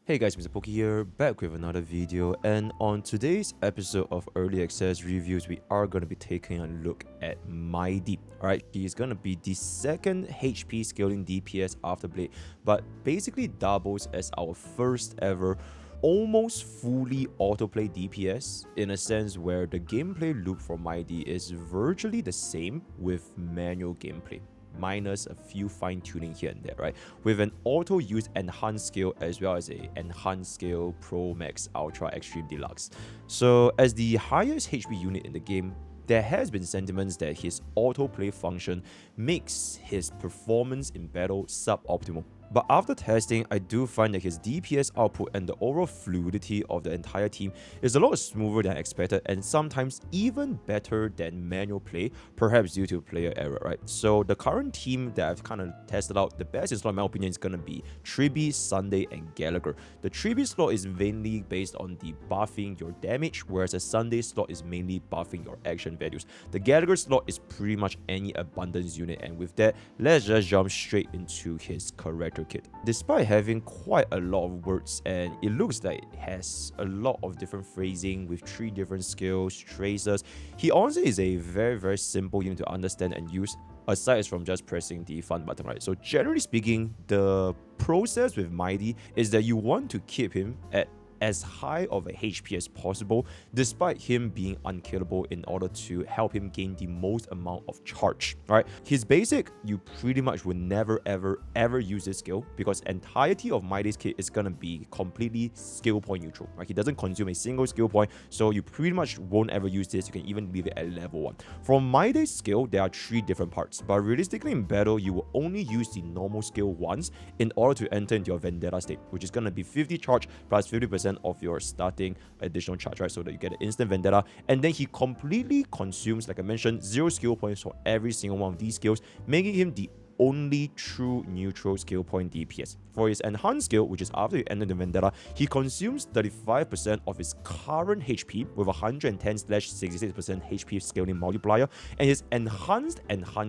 Hey guys, MrPokke here, back with another video, and on today's episode of Early Access Reviews, we are going to be taking a look at Mydei. Alright, he is going to be the second HP scaling DPS after Blade, but basically doubles as our first ever almost fully autoplay DPS, in a sense where the gameplay loop for Mydei is virtually the same with manual gameplay, minus a few fine-tuning here and there, right? With an auto-use enhanced scale as well as a enhanced scale Pro Max Ultra Extreme Deluxe. So as the highest HP unit in the game, there has been sentiments that his autoplay function makes his performance in battle suboptimal. But after testing, I do find that his DPS output and the overall fluidity of the entire team is a lot smoother than expected and sometimes even better than manual play, perhaps due to player error, right? So the current team that I've kind of tested out, the best in slot in my opinion is going to be Tribi, Sunday and Gallagher. The Tribi slot is mainly based on the buffing your damage, whereas the Sunday slot is mainly buffing your action values. The Gallagher slot is pretty much any abundance unit, and with that, let's just jump straight into his character kit. Despite having quite a lot of words, and it looks like it has a lot of different phrasing with 3 different skills, traces, he honestly is a very simple unit to understand and use, aside from just pressing the fun button, right? So generally speaking, the process with Mydei is that you want to keep him at as high of a HP as possible, despite him being unkillable, in order to help him gain the most amount of charge. Right? His basic, you pretty much will never ever use this skill, because entirety of Mydei's kit is gonna be completely skill point neutral. Right? He doesn't consume a single skill point, so you pretty much won't ever use this. You can even leave it at level 1. From Mydei's skill, there are 3 different parts, but realistically in battle, you will only use the normal skill once in order to enter into your Vendetta state, which is gonna be 50 charge plus 50% of your starting additional charge, right? So that you get an instant Vendetta, and then he completely consumes, like I mentioned, 0 skill points for every single one of these skills, making him the only true neutral skill point DPS. For his enhanced skill, which is after you enter the Vendetta, he consumes 35% of his current HP with 110/66% HP scaling multiplier, and his enhanced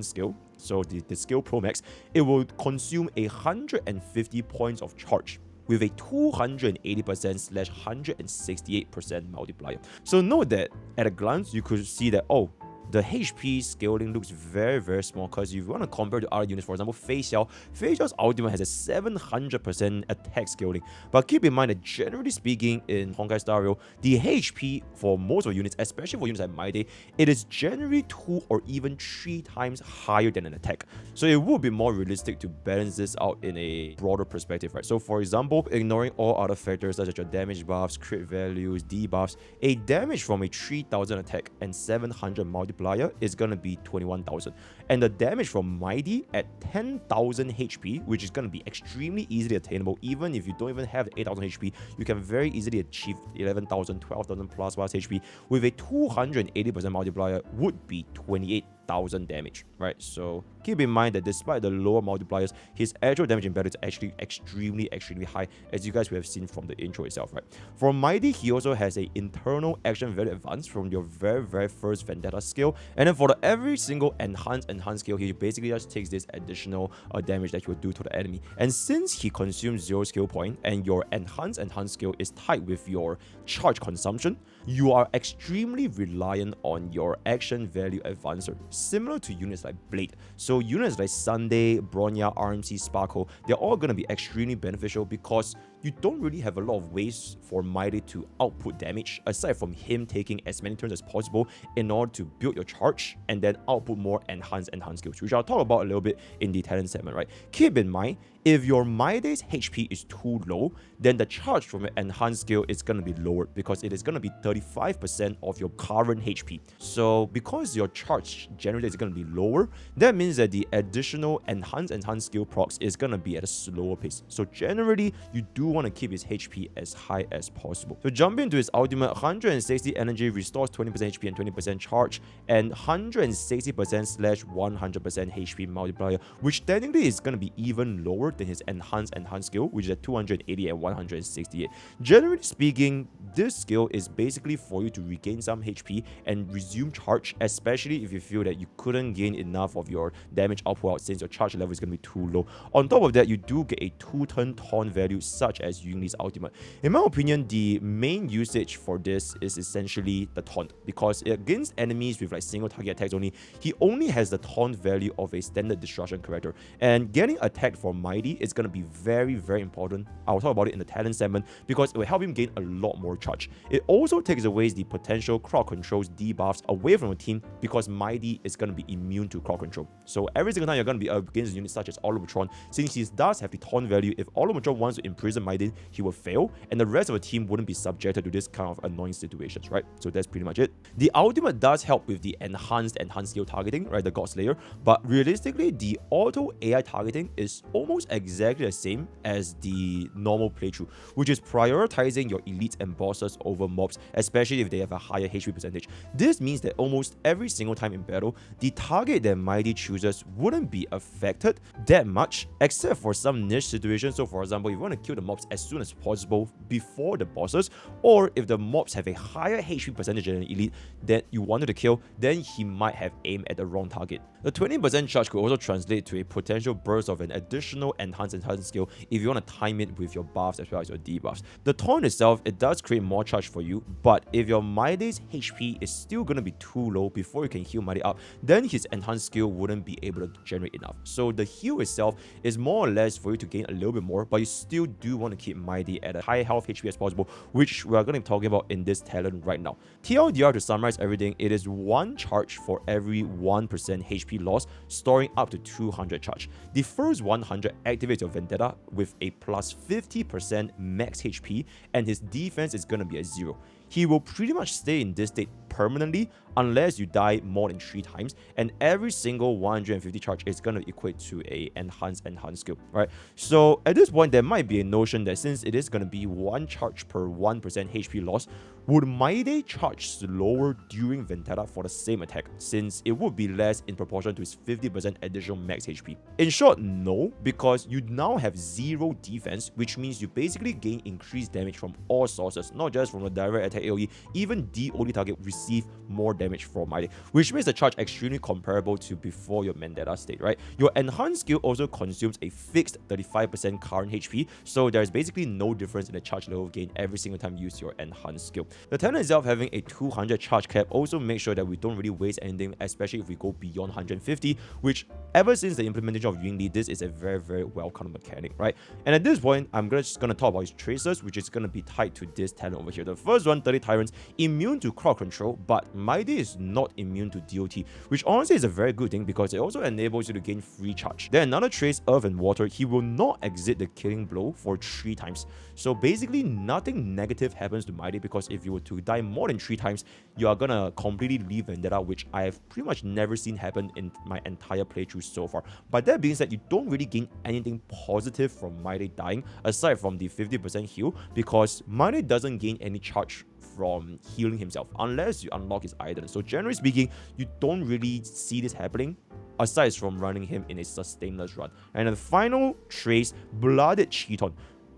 skill, so the skill Pro Max, it will consume 150 points of charge with a 280%/168% multiplier. So note that at a glance, you could see that, oh, the HP scaling looks very small, because if you want to compare to other units, for example, Fei Xiao's ultimate has a 700% attack scaling. But keep in mind that generally speaking, in Honkai Star Rail, the HP for most of the units, especially for units like Mydei, it is generally 2 or even 3 times higher than an attack. So it would be more realistic to balance this out in a broader perspective, right? So for example, ignoring all other factors such as your damage buffs, crit values, debuffs, a damage from a 3000 attack and 700 multiplier is gonna be 21,000, and the damage from Mydei at 10,000 HP, which is gonna be extremely easily attainable. Even if you don't even have 8,000 HP, you can very easily achieve 11,000, 12,000 plus HP with a 280% multiplier, would be 28,000 damage, right? So keep in mind that despite the lower multipliers, his actual damage in battle is actually extremely high, as you guys will have seen from the intro itself, right? For Mydei, he also has a internal action value advance from your very first Vendetta skill, and then for every single enhanced skill, he basically just takes this additional damage that he will do to the enemy. And since he consumes 0 skill point, and your enhanced skill is tied with your charge consumption, you are extremely reliant on your action value advancer, similar to units like Blade. So units like Sunday, Bronya, RMC, Sparkle, they're all going to be extremely beneficial, because you don't really have a lot of ways for Mydei to output damage, aside from him taking as many turns as possible in order to build your charge and then output more enhanced skills, which I'll talk about a little bit in the talent segment, right? Keep in mind, if your Mydei's HP is too low, then the charge from your enhanced skill is going to be lowered, because it is going to be 35% of your current HP. So because your charge generally is going to be lower, that means that the additional enhanced skill procs is going to be at a slower pace. So generally, you do want to keep his HP as high as possible. So jumping into his ultimate, 160 energy restores 20% HP and 20% charge, and 160%/100% HP multiplier, which technically is going to be even lower than his enhanced skill, which is at 280 and 168. Generally speaking, this skill is basically for you to regain some HP and resume charge, especially if you feel that you couldn't gain enough of your damage output out since your charge level is going to be too low. On top of that, you do get a 2-turn taunt value such as Yungli's ultimate. In my opinion, the main usage for this is essentially the taunt, because against enemies with like single target attacks only, he only has the taunt value of a standard destruction character, and getting attacked from Mydei is going to be very, very important. I'll talk about it in the talent segment because it will help him gain a lot more charge. It also takes away the potential crowd controls debuffs away from the team because Mydei is going to be immune to crowd control. So every single time you're going to be against units such as Autoplay, since he does have the taunt value, if Autoplay wants to imprison Mydei, he will fail, and the rest of the team wouldn't be subjected to this kind of annoying situations, right? So that's pretty much it. The ultimate does help with the enhanced skill targeting, right? The God Slayer, but realistically, the auto AI targeting is almost exactly the same as the normal playthrough, which is prioritizing your elites and bosses over mobs, especially if they have a higher HP percentage. This means that almost every single time in battle, the target that Mydei chooses wouldn't be affected that much, except for some niche situations. So for example, if you want to kill the mobs as soon as possible before the bosses, or if the mobs have a higher HP percentage than an elite that you wanted to kill, then he might have aimed at the wrong target. The 20% charge could also translate to a potential burst of an additional enhanced skill if you want to time it with your buffs as well as your debuffs. The taunt itself, it does create more charge for you, but if your Mydei's HP is still going to be too low before you can heal Mydei up, then his enhanced skill wouldn't be able to generate enough. So the heal itself is more or less for you to gain a little bit more, but you still do want to keep Mydei at a high health HP as possible, which we are going to be talking about in this talent right now. TLDR, to summarize everything, it is 1 charge for every 1% HP loss, storing up to 200 charge. The first 100 activates your Vendetta with a plus 50% max HP, and his defense is going to be at 0. He will pretty much stay in this state permanently unless you die more than 3 times, and every single 150 charge is going to equate to a enhanced skill, right? So at this point, there might be a notion that since it is going to be 1 charge per 1% HP loss, would Mydei charge slower during Vendetta for the same attack, since it would be less in proportion to his 50% additional max HP? In short, no, because you now have 0 defense, which means you basically gain increased damage from all sources, not just from the direct attack AoE. Even DOD target receive more damage from Mydei, which makes the charge extremely comparable to before your Vendetta state, right? Your enhanced skill also consumes a fixed 35% current HP, so there's basically no difference in the charge level gain every single time you use your enhanced skill. The talent itself having a 200 charge cap also makes sure that we don't really waste anything, especially if we go beyond 150, which ever since the implementation of Yungli, this is a very, very welcome mechanic, right? And at this point, I'm just going to talk about his tracers, which is going to be tied to this talent over here. The first one, 30 Tyrants, immune to crowd control, but Mydei is not immune to DOT, which honestly is a very good thing because it also enables you to gain free charge. Then another trace, Earth and Water, he will not exit the killing blow for 3 times. So basically nothing negative happens to Mydei, because if you were to die more than 3 times, you are gonna completely leave Vendetta, which I have pretty much never seen happen in my entire playthrough so far. But that being said, you don't really gain anything positive from Mydei dying aside from the 50% heal, because Mydei doesn't gain any charge from healing himself unless you unlock his Eidolons. So generally speaking, you don't really see this happening aside from running him in a sustainless run. And then the final trace, Blooded Chiton.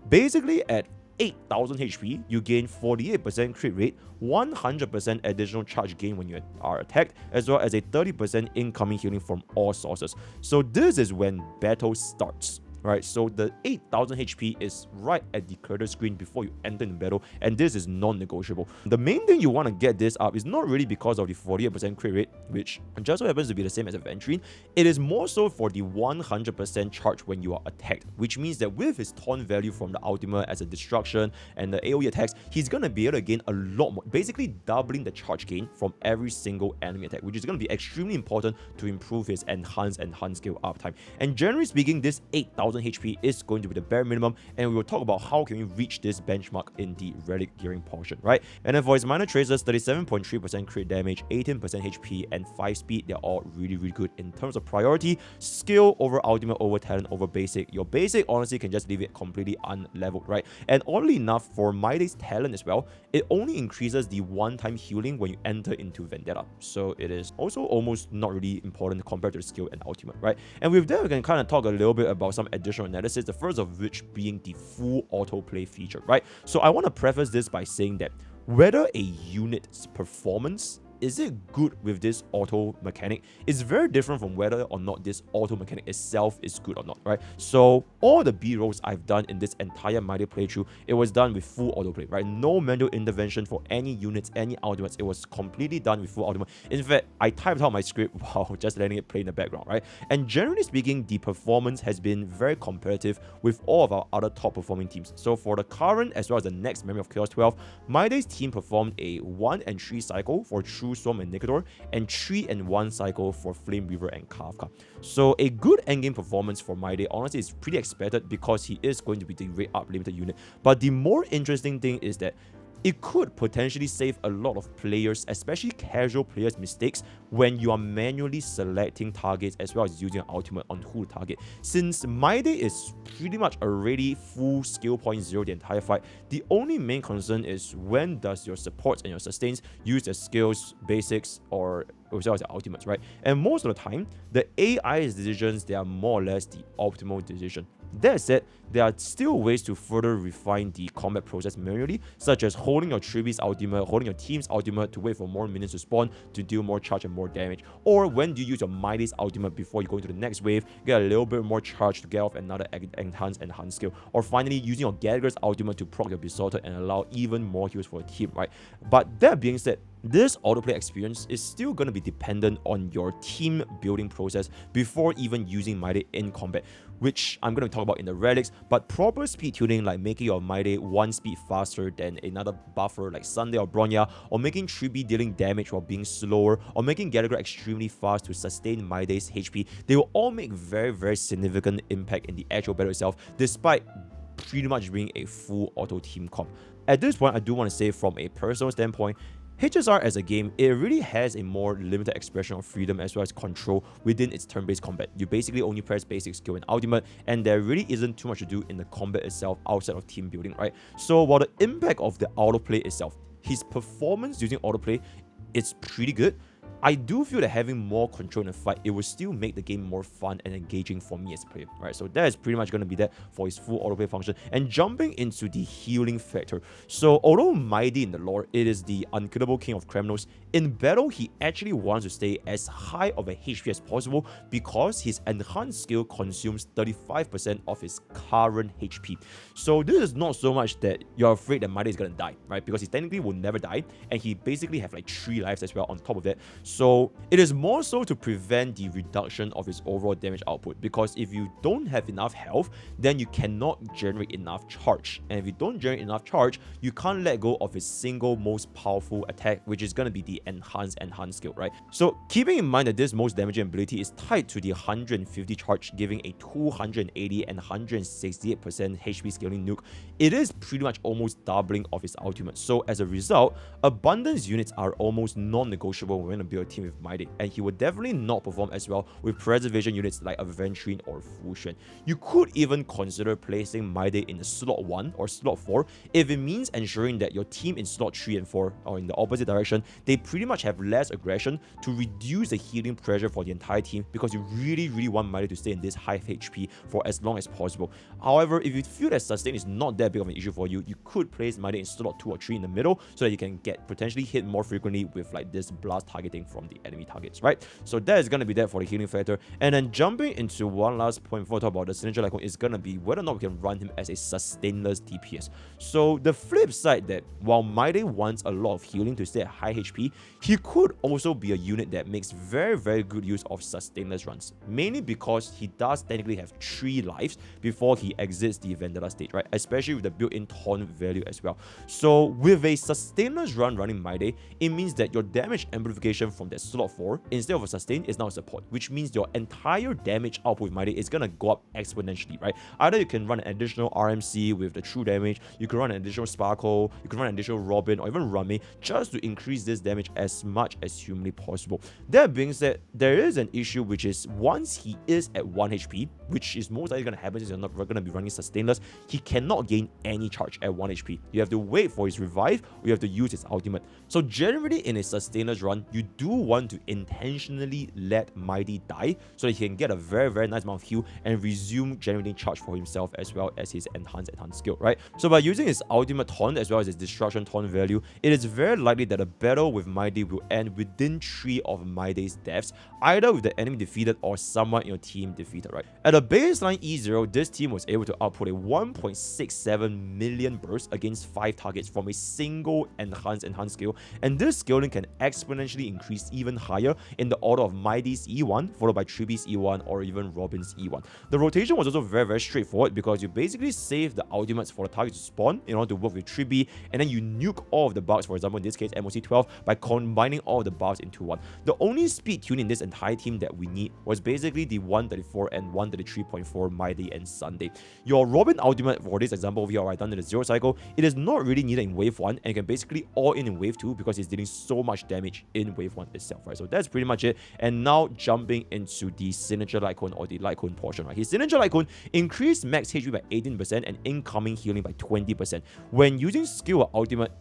Basically at 8,000 HP, you gain 48% crit rate, 100% additional charge gain when you are attacked, as well as a 30% incoming healing from all sources. So this is when battle starts, right? So the 8,000 HP is right at the cursor screen before you enter in battle, and this is non-negotiable. The main thing you want to get this up is not really because of the 48% crit rate, which just so happens to be the same as Aventurine. It is more so for the 100% charge when you are attacked, which means that with his taunt value from the ultimate as a destruction and the AoE attacks, he's going to be able to gain a lot more, basically doubling the charge gain from every single enemy attack, which is going to be extremely important to improve his enhanced skill uptime. And generally speaking, this 8,000 HP is going to be the bare minimum, and we will talk about how can we reach this benchmark in the relic gearing portion, right? And then for his minor tracers, 37.3% crit damage, 18% HP, and 5 speed, they're all really, really good in terms of priority. Skill over ultimate over talent over basic. Your basic honestly can just leave it completely unleveled, right? And oddly enough, for Mydei's talent as well, it only increases the one-time healing when you enter into Vendetta, so it is also almost not really important compared to the skill and ultimate, right? And with that, we can kind of talk a little bit about some additional analysis, the first of which being the full autoplay feature, right? So I want to preface this by saying that whether a unit's performance is it good with this auto mechanic is very different from whether or not this auto mechanic itself is good or not, right? So all the B rolls I've done in this entire Mydei playthrough, it was done with full autoplay, right? No manual intervention for any units, any ultimates. It was completely done with full ultimate. In fact, I typed out my script while just letting it play in the background, right? And generally speaking, the performance has been very competitive with all of our other top performing teams. So for the current as well as the next Memory of Chaos 12, Mydei's team performed a 1 and 3 cycle for True Storm and Nicodor, and 3 and 1 cycle for Flame Weaver and Kafka. So a good endgame performance for Mydei honestly is pretty expected because he is going to be the rate up limited unit. But the more interesting thing is that it could potentially save a lot of players, especially casual players' mistakes when you are manually selecting targets as well as using an ultimate on who to target. Since Mydei is pretty much already full skill point 0 the entire fight, the only main concern is when does your supports and your sustains use their skills, basics, or as well as the ultimates, right? And most of the time, the AI's decisions, they are more or less the optimal decision. That said, there are still ways to further refine the combat process manually, such as holding your Tribute's ultimate, holding your team's ultimate to wait for more minions to spawn to deal more charge and more damage. Or when do you use your Mydei's ultimate before you go into the next wave, get a little bit more charge to get off another enhance skill. Or finally, using your Gallagher's ultimate to proc your Besotted and allow even more heals for your team, right? But that being said, this autoplay experience is still going to be dependent on your team building process before even using Mydei in combat, which I'm going to talk about in the relics. But proper speed tuning, like making your Mydei 1 speed faster than another buffer like Sunday or Bronya, or making Tribi dealing damage while being slower, or making Gallagher extremely fast to sustain Mydei's HP, they will all make very significant impact in the actual battle itself, despite pretty much being a full auto team comp. At this point, I do want to say from a personal standpoint, HSR as a game, it really has a more limited expression of freedom as well as control within its turn-based combat. You basically only press basic skill and ultimate, and there really isn't too much to do in the combat itself outside of team building, right? So while the impact of the autoplay itself, his performance using autoplay, it's pretty good. I do feel that having more control in the fight, it will still make the game more fun and engaging for me as a player, right? So that is pretty much going to be that for his full autoplay function. And jumping into the healing factor. So although Mydei in the lore, it is the unkillable king of criminals, in battle, he actually wants to stay as high of a HP as possible because his enhanced skill consumes 35% of his current HP. So this is not so much that you're afraid that Mydei is going to die, right? Because he technically will never die, and he basically have like 3 lives as well on top of that. So it is more so to prevent the reduction of his overall damage output, because if you don't have enough health, then you cannot generate enough charge, and if you don't generate enough charge, you can't let go of his single most powerful attack, which is going to be the enhanced skill, right? So keeping in mind that this most damaging ability is tied to the 150 charge, giving a 280 and 168% HP scaling nuke, it is pretty much almost doubling of his ultimate. So as a result, abundance units are almost non-negotiable when you build a team with Mydei, and he would definitely not perform as well with preservation units like Aventurine or Fushuan. You could even consider placing Mydei in slot 1 or slot 4 if it means ensuring that your team in slot 3 and 4, or in the opposite direction, they pretty much have less aggression to reduce the healing pressure for the entire team, because you really want Mydei to stay in this high HP for as long as possible. However, if you feel that sustain is not that big of an issue for you, you could place Mydei in slot 2 or 3 in the middle so that you can get potentially hit more frequently with like this blast targeting from the enemy targets, right? So that is going to be that for the healing factor. And then jumping into one last point before I talk about the signature Lightcone is going to be whether or not we can run him as a sustainless DPS. So the flip side, that while Mydei wants a lot of healing to stay at high HP, he could also be a unit that makes very good use of sustainless runs, mainly because he does technically have 3 lives before he exits the Vendetta stage, right? Especially with the built-in taunt value as well. So with a sustainless run running Mydei, it means that your damage amplification from that slot 4 instead of a sustain is now a support, which means your entire damage output with Mydei is gonna go up exponentially, right? Either you can run an additional RMC with the true damage, you can run an additional Sparkle, you can run an additional Robin, or even Rami, just to increase this damage as much as humanly possible. That being said, there is an issue, which is once he is at 1 HP, which is most likely gonna happen since you're not gonna be running sustainless, he cannot gain any charge at 1 HP. You have to wait for his revive, or you have to use his ultimate. So generally in a sustainless run, you do want to intentionally let Mydei die so that he can get a very nice amount of heal and resume generating charge for himself as well as his enhanced skill, right? So by using his ultimate taunt as well as his destruction taunt value, it is very likely that a battle with Mydei will end within 3 of Mydei's deaths, either with the enemy defeated or someone in your team defeated, right? At a baseline E0, this team was able to output a 1.67 million burst against 5 targets from a single enhanced skill, and this scaling can exponentially increase even higher in the order of Mydei's E1, followed by Triby's E1, or even Robin's E1. The rotation was also very straightforward because you basically save the ultimates for the target to spawn in order to work with Triby, and then you nuke all of the buffs, for example in this case MOC12, by combining all of the buffs into one. The only speed tune in this entire team that we need was basically the 134 and 133.4 Mydei and Sunday. Your Robin ultimate for this example over here, I done in the 0 cycle, it is not really needed in wave 1 and you can basically all in wave 2 because it's dealing so much damage in wave 1 itself, right? So that's pretty much it. And now jumping into the signature Lightcone or the Lightcone portion, right? His signature Lightcone increased max HP by 18% and incoming healing by 20%. When using skill or ultimate,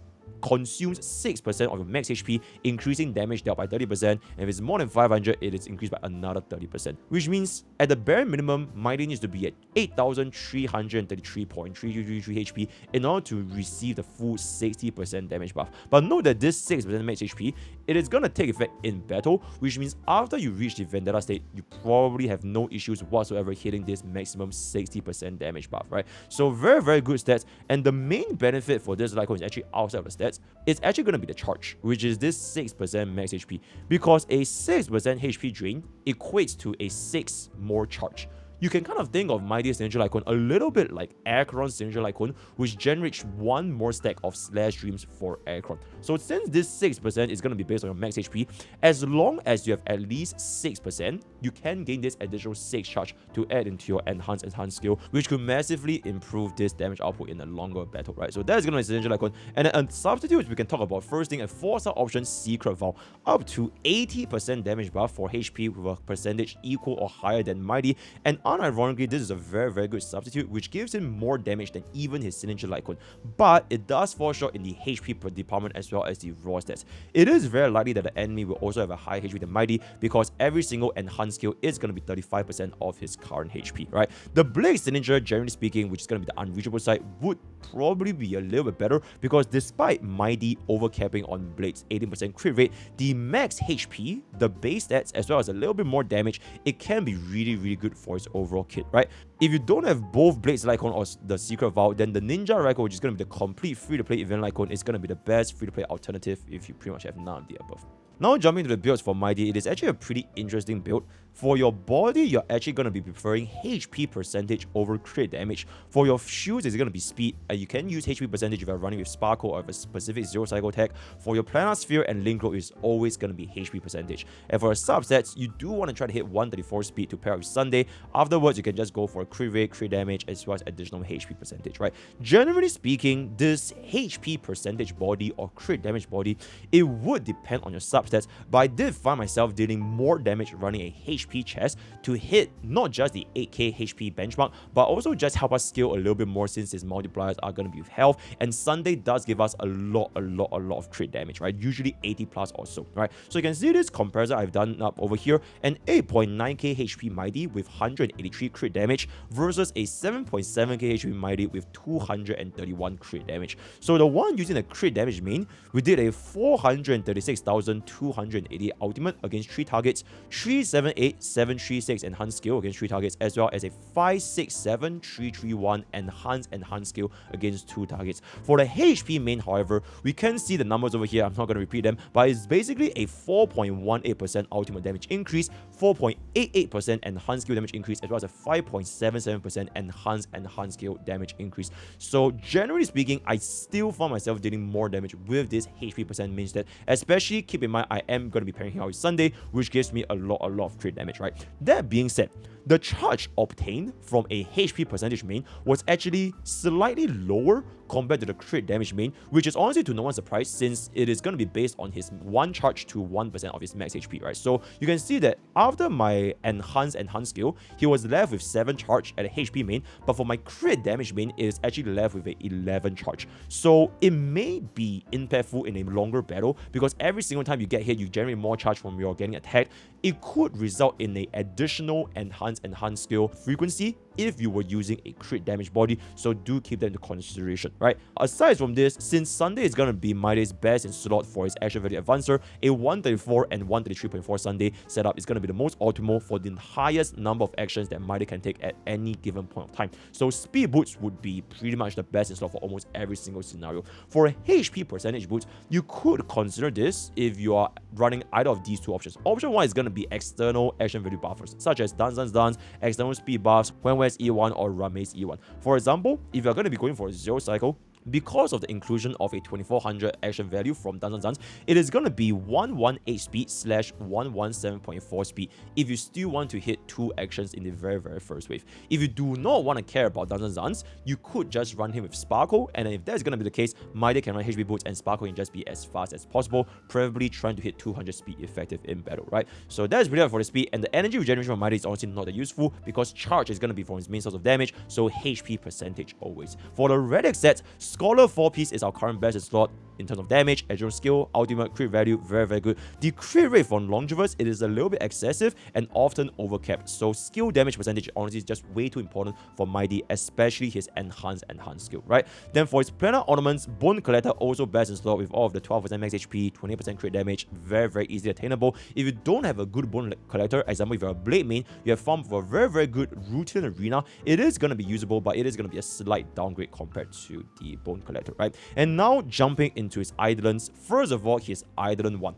consumes 6% of your max HP, increasing damage dealt by 30%, and if it's more than 500, it is increased by another 30%, which means at the bare minimum, Mydei needs to be at 8,333.3333 HP in order to receive the full 60% damage buff. But note that this 6% max HP, it is gonna take effect in battle, which means after you reach the Vendetta state, you probably have no issues whatsoever hitting this maximum 60% damage buff, right? So very good stats, and the main benefit for this Lightcone is actually outside of the stats. It's actually going to be the charge, which is this 6% max HP, because a 6% HP drain equates to a 6 more charge. You can kind of think of Mydei's signature Lightcone a little bit like Acheron's signature Lightcone, which generates 1 more stack of Slash Dreams for Acheron. So since this 6% is going to be based on your max HP, as long as you have at least 6%, you can gain this additional 6 charge to add into your enhanced skill, which could massively improve this damage output in a longer battle, right? So that's going to be signature Lightcone. And then a substitute we can talk about first thing, a 4-star option, Secret Vow, up to 80% damage buff for HP with a percentage equal or higher than Mydei, and unironically, this is a very good substitute, which gives him more damage than even his signature Lightcone, but it does fall short in the HP per department as well as the raw stats. It is very likely that the enemy will also have a higher HP than Mydei because every single enhanced skill is going to be 35% of his current HP, right? The Blade signature, generally speaking, which is going to be the unreachable side, would probably be a little bit better because despite Mydei overcapping on Blade's 18% crit rate, the max HP, the base stats, as well as a little bit more damage, it can be really good for its overall kit, right? If you don't have both Blades Lightcone or the Secret Vow, then the Ninja Lightcone, which is going to be the complete free-to-play event Lightcone, is going to be the best free-to-play alternative if you pretty much have none of the above. Now jumping to the builds for Mydei, it is actually a pretty interesting build. For your body, you're actually going to be preferring HP percentage over crit damage. For your shields, it's going to be speed. You can use HP percentage if you're running with Sparkle or a specific 0 cycle tag. For your Planar Sphere and Link Road, it's always going to be HP percentage. And for your subsets, you do want to try to hit 134 speed to pair with Sunday. Afterwards, you can just go for a crit rate, crit damage, as well as additional HP percentage, right? Generally speaking, this HP percentage body or crit damage body, it would depend on your substats, but I did find myself dealing more damage running a HP chest to hit not just the 8k HP benchmark, but also just help us scale a little bit more since his multipliers are going to be with health, and Sunday does give us a lot of crit damage, right? Usually 80 plus or so, right? So you can see this comparison I've done up over here, an 8.9k HP Mydei with 183 crit damage versus a 7.7k HP Mydei with 231 crit damage. So the one using the crit damage main, we did a 436,280 ultimate against 3 targets, 378, 736 enhanced skill against 3 targets, as well as a 567, 331 enhanced skill against 2 targets. For the HP main, however, we can see the numbers over here. I'm not going to repeat them, but it's basically a 4.18% ultimate damage increase, 4.88% enhanced skill damage increase, as well as a 5.77% enhanced skill damage increase. So generally speaking, I still found myself dealing more damage with this HP percent main stat, especially keep in mind I am going to be pairing him out with Sunday, which gives me a lot of crit damage, right? That being said, the charge obtained from a HP percentage main was actually slightly lower compared to the crit damage main, which is honestly to no one's surprise since it is going to be based on his 1 charge to 1% of his max HP, right? So you can see that after my enhance skill, he was left with 7 charge at a HP main, but for my crit damage main, it is actually left with a 11 charge. So it may be impactful in a longer battle because every single time you get hit, you generate more charge from your getting attacked. It could result in an additional enhance skill frequency if you were using a crit damage body, so do keep that into consideration, right? Aside from this, since Sunday is gonna be Mydei's best in slot for his action value advancer, a 134 and 133.4 Sunday setup is gonna be the most optimal for the highest number of actions that Mydei can take at any given point of time. So speed boots would be pretty much the best in slot for almost every single scenario. For a HP percentage boost, you could consider this if you are running either of these two options. Option 1 is gonna be external action value buffers, such as Dance, external speed buffs, Where's E1 or Rame's E1. For example, if you're going to be going for a 0 cycle, because of the inclusion of a 2400 action value from Dance, it is going to be 118 speed slash 117.4 speed if you still want to hit 2 actions in the very first wave. If you do not want to care about Dance, you could just run him with Sparkle, and if that's going to be the case, Mydei can run HP boots and Sparkle can just be as fast as possible, preferably trying to hit 200 speed effective in battle, right? So that's pretty much for the speed, and the energy regeneration from Mydei is honestly not that useful because charge is going to be from his main source of damage, so HP percentage always. For the Relic set, Scholar 4-piece is our current best in slot in terms of damage, additional skill, ultimate, crit value, very good. The crit rate for Longevous, it is a little bit excessive and often overcapped, so skill damage percentage honestly is just way too important for Mydei, especially his enhance skill, right? Then for his planar ornaments, Bone Collector also best in slot with all of the 12% max HP, 20% crit damage, very easily attainable. If you don't have a good Bone Collector, example if you're a Blade main, you have found for a very good routine arena, it is going to be usable, but it is going to be a slight downgrade compared to the Bone Collector, right? And now jumping into his Eidolons, first of all, his Eidolon 1.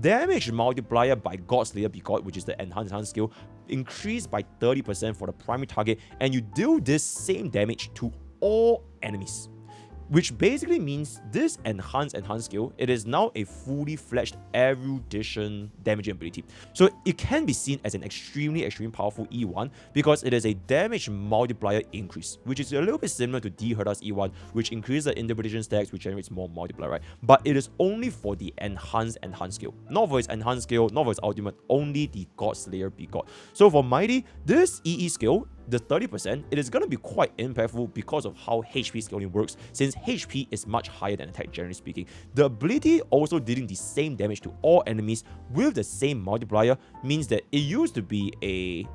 Damage multiplier by Godslayer Begot, which is the enhance skill, increased by 30% for the primary target, and you deal this same damage to all enemies. Which basically means this enhance skill, it is now a fully fledged erudition damaging ability. So it can be seen as an extremely powerful E1 because it is a damage multiplier increase, which is a little bit similar to Herda's E1, which increases the interpretation stacks, which generates more multiplier, right? But it is only for the enhance skill, not for its enhance skill, not for its ultimate, only the Godslayer Begot. So for Mydei, this EE skill, the 30%, it is going to be quite impactful because of how HP scaling works, since HP is much higher than attack generally speaking. The ability also dealing the same damage to all enemies with the same multiplier means that it used to be a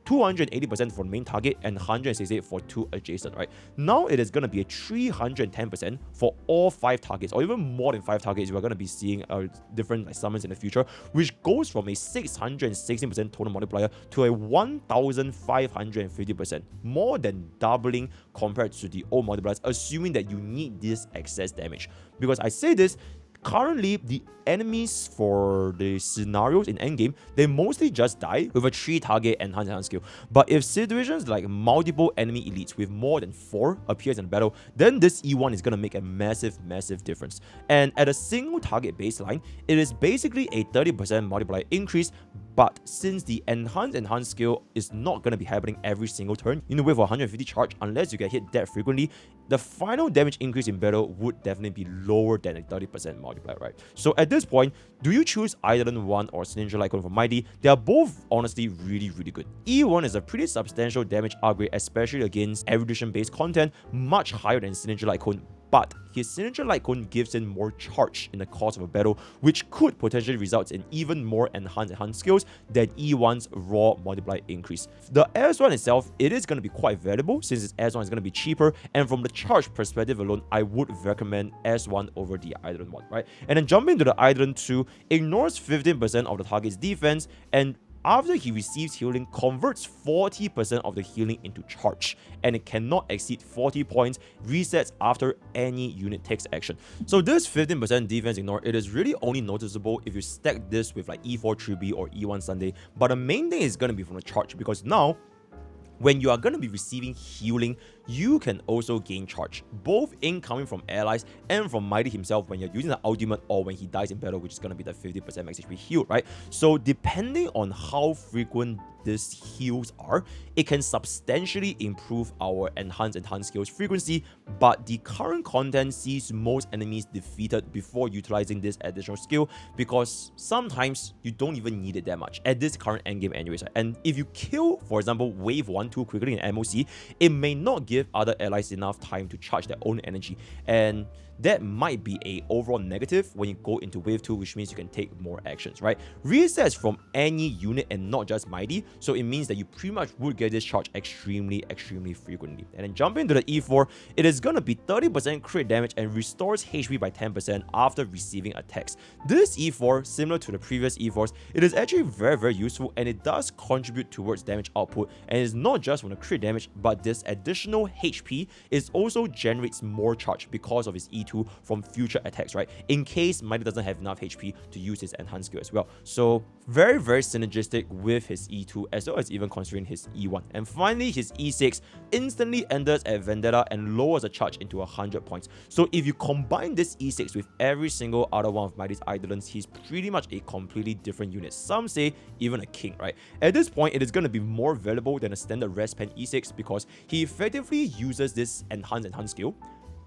280% for the main target and 168 for 2 adjacent, right? Now it is going to be a 310% for all 5 targets, or even more than 5 targets. We're going to be seeing different summons in the future, which goes from a 616% total multiplier to a 1550%, more than doubling compared to the old multipliers, assuming that you need this excess damage. Because I say this, currently, the enemies for the scenarios in endgame, they mostly just die with a 3-target enhance skill. But if situations like multiple enemy elites with more than 4 appears in the battle, then this E1 is going to make a massive difference. And at a single target baseline, it is basically a 30% multiplier increase. But since the enhance skill is not going to be happening every single turn, you need to wait for 150 charge unless you get hit that frequently, the final damage increase in battle would definitely be lower than a 30% multiplier, right? So at this point, do you choose Eidolon 1 or Sinistral Lightcone for Mydei? They are both honestly really good. E1 is a pretty substantial damage upgrade, especially against erudition based content, much higher than Sinistral Lightcone. But his Sinistral Lightcone gives in more charge in the course of a battle, which could potentially result in even more enhanced skills than E1's raw multiplier increase. The S1 itself, it is going to be quite valuable since its S1 is going to be cheaper, and from the charge perspective alone, I would recommend S1 over the Eidolon 1, right? And then jumping to the Eidolon 2, ignores 15% of the target's defense, and after he receives healing, converts 40% of the healing into charge, and it cannot exceed 40 points, resets after any unit takes action. So this 15% defense ignore, it is really only noticeable if you stack this with like E4 3B or E1 Sunday, but the main thing is going to be from the charge, because now when you are going to be receiving healing, you can also gain charge, both incoming from allies and from Mydei himself when you're using the ultimate or when he dies in battle, which is going to be the 50% max HP heal, right? So depending on how frequent these heals are, it can substantially improve our enhanced skills frequency, but the current content sees most enemies defeated before utilizing this additional skill, because sometimes you don't even need it that much at this current endgame anyways. And if you kill, for example, wave 1 too quickly in MOC, it may not give other allies enough time to charge their own energy, and that might be a overall negative when you go into wave 2, which means you can take more actions, right? Resets from any unit and not just Mydei, so it means that you pretty much would get this charge extremely frequently. And then jumping into the E4, it is gonna be 30% crit damage and restores HP by 10% after receiving attacks. This E4, similar to the previous E4s, it is actually very useful, and it does contribute towards damage output, and it's not just from the crit damage, but this additional HP is also generates more charge because of its E2 from future attacks, right? In case Mydei doesn't have enough HP to use his enhanced skill as well. So very synergistic with his E2, as well as even considering his E1. And finally, his E6 instantly enters at Vendetta and lowers the charge into 100 points. So if you combine this E6 with every single other one of Mydei's Eidolons, he's pretty much a completely different unit. Some say even a king, right? At this point, it is going to be more valuable than a standard rest pen E6 because he effectively uses this enhanced skill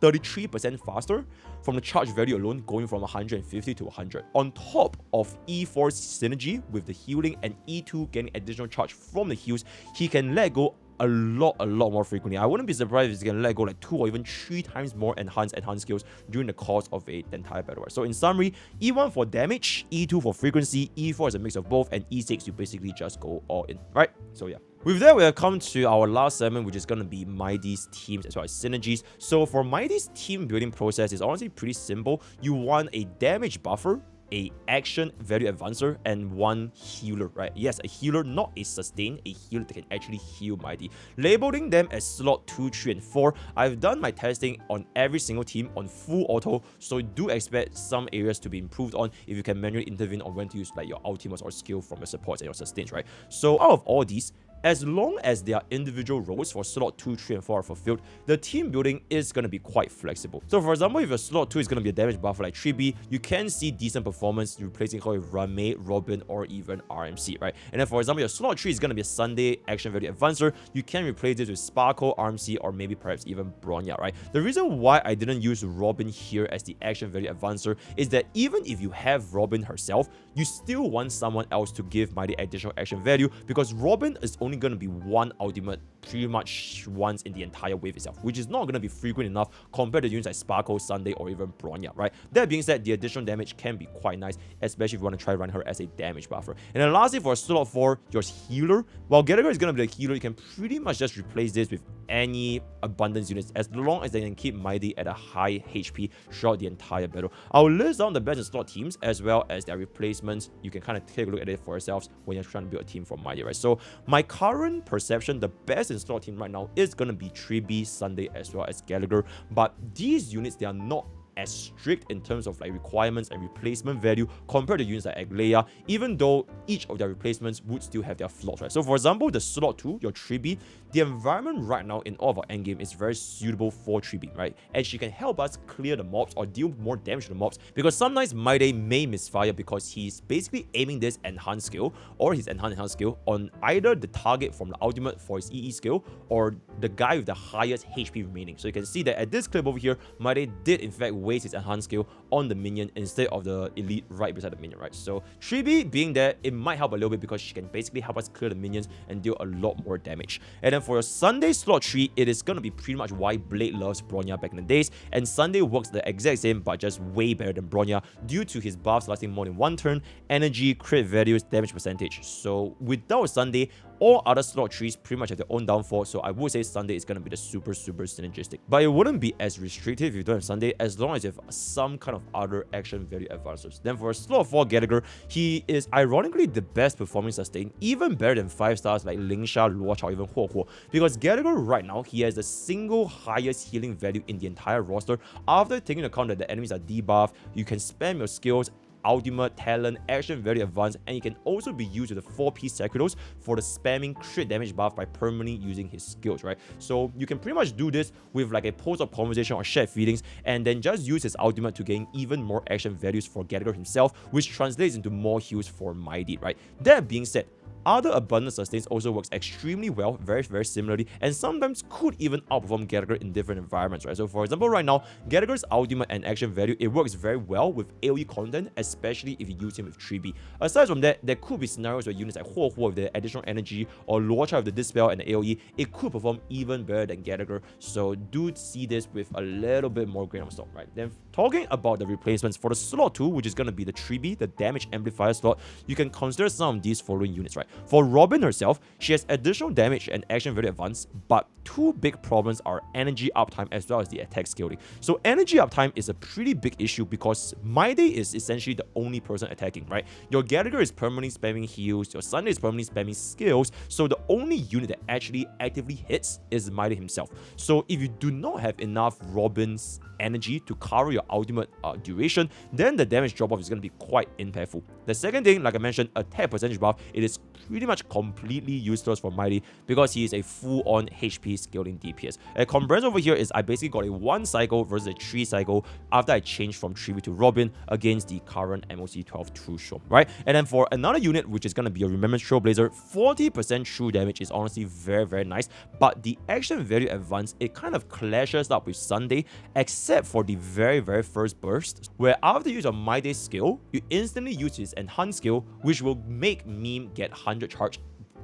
33% faster from the charge value alone, going from 150 to 100. On top of E4's synergy with the healing and E2 getting additional charge from the heals, he can let go a lot more frequently. I wouldn't be surprised if he can let go like 2 or even 3 times more enhanced skills during the course of an entire battle. So in summary, E1 for damage, E2 for frequency, E4 is a mix of both, and E6 you basically just go all in, right? So yeah. With that, we have come to our last segment, which is going to be Mydei's teams as well as synergies. So for Mydei's team building process, it's honestly pretty simple. You want a damage buffer, a action value advancer, and one healer, right? Yes, a healer, not a sustain, a healer that can actually heal Mydei. Labeling them as slot 2, 3, and 4. I've done my testing on every single team on full auto, so do expect some areas to be improved on if you can manually intervene on when to use like your ultimates or skill from your supports and your sustains, right? So out of all these, as long as their individual roles for slot 2, 3, and 4 are fulfilled, the team building is going to be quite flexible. So for example, if your slot 2 is going to be a damage buffer like 3B, you can see decent performance replacing her with Rame, Robin, or even RMC, right? And then for example, your slot 3 is going to be a Sunday action value advancer. You can replace this with Sparkle, RMC, or maybe perhaps even Bronya, right? The reason why I didn't use Robin here as the action value advancer is that even if you have Robin herself, you still want someone else to give Mydei additional action value, because Robin is only going to be one ultimate pretty much once in the entire wave itself, which is not going to be frequent enough compared to units like Sparkle, Sunday, or even Bronya, right? That being said, the additional damage can be quite nice, especially if you want to try run her as a damage buffer. And then lastly, for slot 4, your healer. While Gallagher is going to be the healer, you can pretty much just replace this with any abundance units as long as they can keep Mydei at a high HP throughout the entire battle. I'll list down the best in slot teams as well as their replacements. You can kind of take a look at it for yourselves when you're trying to build a team from Mydei, right? So my current perception, the best in slot team right now is going to be 3B, Sunday, as well as Gallagher. But these units, they are not as strict in terms of like requirements and replacement value compared to units like Aglaia, even though each of their replacements would still have their flaws, right? So for example, the slot 2, your 3B, the environment right now in all of our endgame is very suitable for 3B, right? And she can help us clear the mobs or deal more damage to the mobs, because sometimes Mydei may misfire because he's basically aiming this enhanced skill or his enhanced skill on either the target from the ultimate for his EE skill or the guy with the highest HP remaining. So you can see that at this clip over here, Mydei did in fact waste his enhanced skill on the minion instead of the elite right beside the minion, right? So 3B being there, it might help a little bit because she can basically help us clear the minions and deal a lot more damage. And then for your Sunday slot 3, it is going to be pretty much why Blade loves Bronya back in the days, and Sunday works the exact same but just way better than Bronya due to his buffs lasting more than 1 turn, energy, crit values, damage percentage. So without Sunday, all other slot 3s pretty much have their own downfall, so I would say Sunday is going to be the super synergistic. But it wouldn't be as restrictive if you don't have Sunday, as long as you have some kind of other action value advancers. Then for slot 4 Gallagher, he is ironically the best performing sustain, even better than 5 stars like Lingsha, Luocha, or even Huo, because Gallagher right now, he has the single highest healing value in the entire roster. After taking into account that the enemies are debuffed, you can spam your skills ultimate, talent, action value advance, and it can also be used with the 4-piece Sacrados for the spamming crit damage buff by permanently using his skills, right? So you can pretty much do this with like a post-op conversation or shared feelings, and then just use his ultimate to gain even more action values for Gallagher himself, which translates into more heals for Mydei, right? That being said, other abundant sustains also works extremely well, very similarly, and sometimes could even outperform Gallagher in different environments, right? So for example, right now, Gallagher's ultimate and action value, it works very well with AoE content, especially if you use him with 3B. Aside from that, there could be scenarios where units like Huo with the additional energy or Luocha with the Dispel and the AoE, it could perform even better than Gallagher, so do see this with a little bit more grain of salt, right? Then talking about the replacements for the slot 2, which is going to be the 3B, the damage amplifier slot, you can consider some of these following units, right? For Robin herself, she has additional damage and action value advance, but two big problems are energy uptime as well as the attack scaling. So energy uptime is a pretty big issue because Mydei is essentially the only person attacking, right? Your Gallagher is permanently spamming heals, your Sunday is permanently spamming skills, so the only unit that actually actively hits is Mydei himself. So if you do not have enough Robin's energy to cover your ultimate duration, then the damage drop-off is going to be quite impactful. The second thing, like I mentioned, attack percentage buff, it is pretty much completely useless for Mydei because he is a full-on HP scaling DPS. A comparison over here is I basically got a 1 cycle versus a 3 cycle after I changed from 3B to Robin against the current MOC 12 True Show, right? And then for another unit, which is going to be a Remembrance Trailblazer, 40% true damage is honestly very nice, but the action value advance, it kind of clashes up with Sunday, except for the very first burst, where after you use a Mydei skill, you instantly use his enhanced skill, which will make Meme get 100 charge,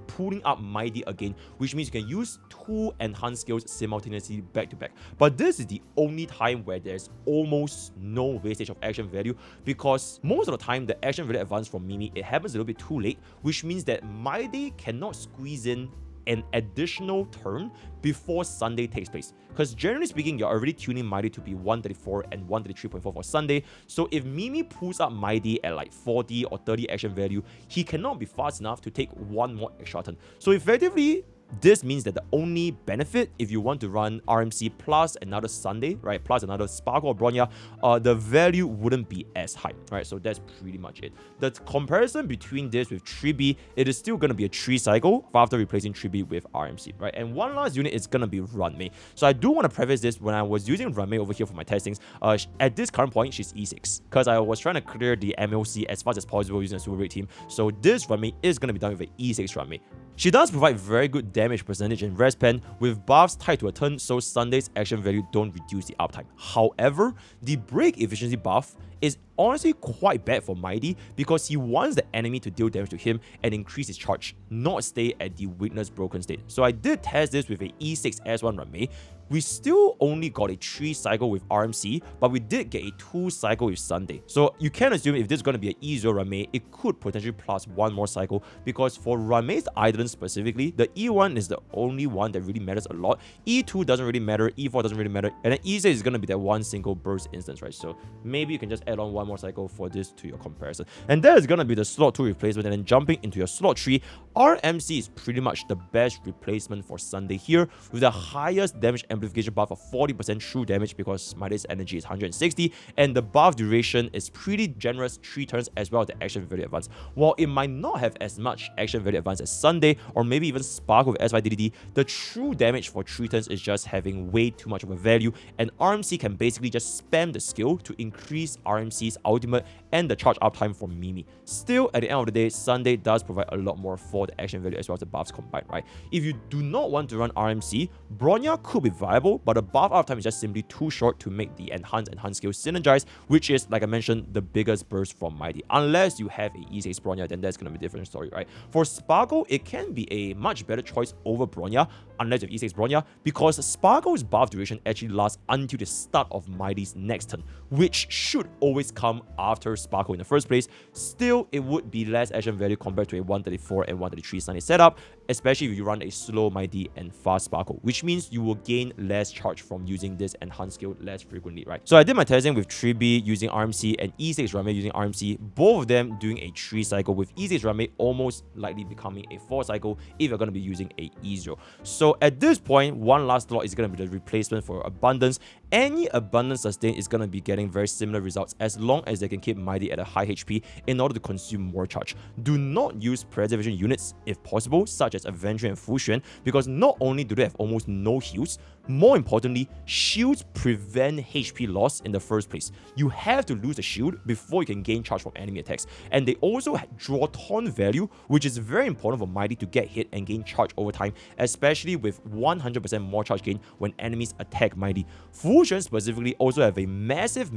pulling up Mydei again, which means you can use 2 enhanced skills simultaneously back to back. But this is the only time where there's almost no wastage of action value, because most of the time the action value advance from Mimi, it happens a little bit too late, which means that Mydei cannot squeeze in an additional turn before Sunday takes place. Because generally speaking, you're already tuning Mydei to be 134 and 133.4 for Sunday. So if Mimi pulls up Mydei at like 40 or 30 action value, he cannot be fast enough to take one more extra turn. So effectively, this means that the only benefit, if you want to run RMC plus another Sunday, right, plus another Sparkle or Bronya, the value wouldn't be as high, right? So that's pretty much it. The comparison between this with 3B, it is still going to be a 3 cycle after replacing 3B with RMC, right? And one last unit is going to be Runmei. So I do want to preface this, when I was using Runmei over here for my testings, at this current point, she's E6, because I was trying to clear the MLC as fast as possible using a super rate team. So this Runmei is going to be done with an E6 Runmei. She does provide very good damage percentage in Res Pen with buffs tied to a turn, so Sunday's action value don't reduce the uptime. However, the break efficiency buff is honestly quite bad for Mydei because he wants the enemy to deal damage to him and increase his charge, not stay at the weakness broken state. So I did test this with a E6 S1 Runmei. We still only got a 3 cycle with RMC, but we did get a 2 cycle with Sunday. So you can assume if this is going to be an E0 Runmei, it could potentially plus 1 more cycle, because for Runmei's Eidolons specifically, the E1 is the only one that really matters a lot. E2 doesn't really matter, E4 doesn't really matter, and then E6 is going to be that one single burst instance, right? So maybe you can just add on 1 more cycle for this to your comparison. And that is going to be the slot 2 replacement, and then jumping into your slot 3, RMC is pretty much the best replacement for Sunday here, with the highest damage amplification buff of 40% true damage because Mydei's energy is 160, and the buff duration is pretty generous, 3 turns, as well as the action value advance. While it might not have as much action value advance as Sunday, or maybe even Sparkle with Validity, the true damage for 3 turns is just having way too much of a value, and RMC can basically just spam the skill to increase RMC's ultimate and the charge uptime for Mimi. Still, at the end of the day, Sunday does provide a lot more for the action value as well as the buffs combined, right? If you do not want to run RMC, Bronya could be viable, but the buff uptime is just simply too short to make the enhanced skill synergize, which is, like I mentioned, the biggest burst from Mydei. Unless you have a E6 Bronya, then that's going to be a different story, right? For Sparkle, it can be a much better choice over Bronya, unless you have E6 Bronya, because Sparkle's buff duration actually lasts until the start of Mydei's next turn, which should always come after Sparkle in the first place. Still, it would be less action value compared to a 134 and 133 Sunday setup, especially if you run a slow Mydei and fast Sparkle, which means you will gain less charge from using this enhanced skill less frequently, right? So I did my testing with 3B using RMC and E6 Rame using RMC, both of them doing a 3 cycle, with E6 Rame almost likely becoming a 4 cycle if you're going to be using a E0. So at this point, one last slot is going to be the replacement for Abundance. Any Abundance sustain is going to be getting very similar results as long as they can keep Mydei at a high HP in order to consume more charge. Do not use preservation units if possible, such as Avenger and Fusion, because not only do they have almost no heals, more importantly, shields prevent HP loss in the first place. You have to lose a shield before you can gain charge from enemy attacks. And they also draw taunt value, which is very important for Mydei to get hit and gain charge over time, especially with 100% more charge gain when enemies attack Mydei. Fusion specifically also have a massive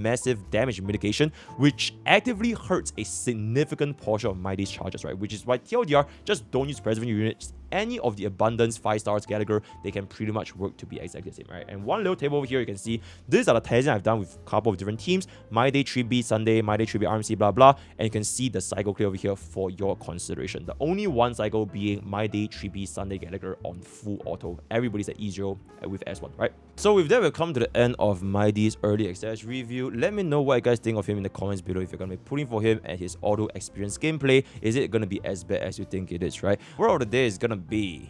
damage mitigation, which actively hurts a significant portion of Mydei's charges, right? Which is why TLDR, just don't use preservation units. Any of the Abundance 5 stars Gallagher, they can pretty much work to be exactly the same, right? And one little table over here, you can see these are the testing I've done with a couple of different teams: Mydei 3B Sunday, Mydei 3B RMC, blah blah. And you can see the cycle clear over here for your consideration. The only one cycle being Mydei 3B Sunday Gallagher on full auto. Everybody's at E0 with S1, right? So with that, we've come to the end of Mydei's early access review. Let me know what you guys think of him in the comments below. If you're going to be pulling for him and his auto experience gameplay, is it going to be as bad as you think it is, right? Word of the day is going to be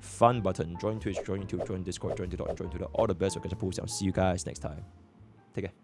fun button. Join Twitch, join YouTube, join Discord, join TikTok, and join Twitter. All the best. We'll catch a post. I'll see you guys next time. Take care.